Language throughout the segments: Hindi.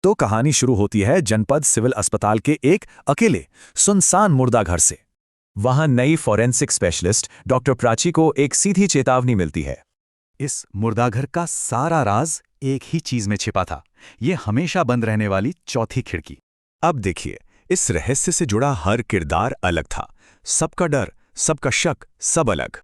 तो कहानी शुरू होती है जनपद सिविल अस्पताल के एक अकेले सुनसान मुर्दा घर से। वहां नई फॉरेंसिक स्पेशलिस्ट डॉक्टर प्राची को एक सीधी चेतावनी मिलती है। इस मुर्दाघर का सारा राज एक ही चीज में छिपा था, ये हमेशा बंद रहने वाली चौथी खिड़की। अब देखिए, इस रहस्य से जुड़ा हर किरदार अलग था। सबका डर, सबका शक, सब अलग।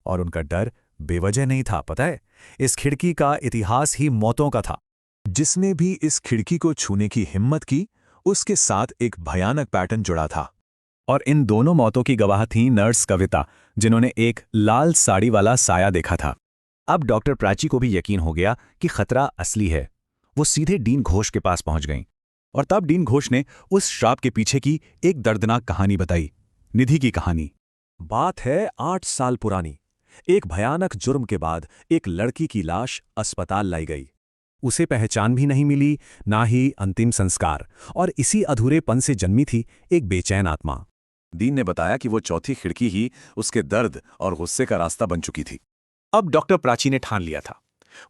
और उनका डर बेवजह नहीं था, पता है। इस खिड़की का इतिहास ही मौतों का था। जिसने भी इस खिड़की को छूने की हिम्मत की, उसके साथ एक भयानक पैटर्न जुड़ा था। और इन दोनों मौतों की गवाह थी नर्स कविता, जिन्होंने एक लाल साड़ी वाला साया देखा था। अब डॉक्टर प्राची को भी यकीन हो गया कि खतरा असली है। वो सीधे डीन घोष के पास पहुंच गईं। और तब डीन घोष ने उस श्राप के पीछे की एक दर्दनाक कहानी बताई, निधि की कहानी। बात है 8 साल पुरानी। एक भयानक जुर्म के बाद एक लड़की की लाश अस्पताल लाई गई। उसे पहचान भी नहीं मिली, ना ही अंतिम संस्कार, और इसी अधूरेपन से जन्मी थी एक बेचैन आत्मा। दीन ने बताया कि वो चौथी खिड़की ही उसके दर्द और गुस्से का रास्ता बन चुकी थी। अब डॉक्टर प्राची ने ठान लिया था,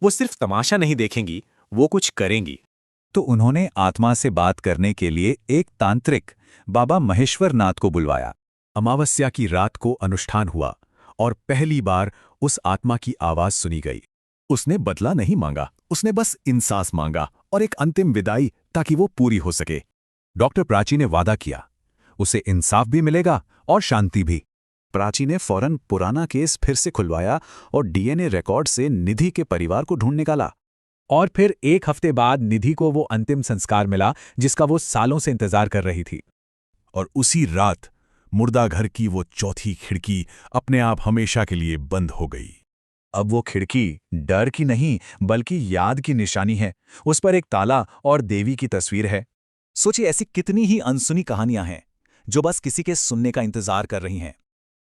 वो सिर्फ तमाशा नहीं देखेंगी, वो कुछ करेंगी। तो उन्होंने आत्मा से बात करने के लिए एक तांत्रिक बाबा महेश्वर नाथ को बुलवाया। अमावस्या की रात को अनुष्ठान हुआ और पहली बार उस आत्मा की आवाज सुनी गई। उसने बदला नहीं मांगा, उसने बस इंसास मांगा और एक अंतिम विदाई, ताकि वो पूरी हो सके। डॉक्टर प्राची ने वादा किया, उसे इंसाफ भी मिलेगा और शांति भी। प्राची ने फौरन पुराना केस फिर से खुलवाया और डीएनए रिकॉर्ड से निधि के परिवार को ढूंढ निकाला। और फिर एक हफ्ते बाद निधि को वो अंतिम संस्कार मिला जिसका वो सालों से इंतजार कर रही थी। और उसी रात मुर्दा घर की वो चौथी खिड़की अपने आप हमेशा के लिए बंद हो गई। अब वो खिड़की डर की नहीं, बल्कि याद की निशानी है। उस पर एक ताला और देवी की तस्वीर है। सोचिए, ऐसी कितनी ही अनसुनी कहानियां हैं जो बस किसी के सुनने का इंतजार कर रही हैं।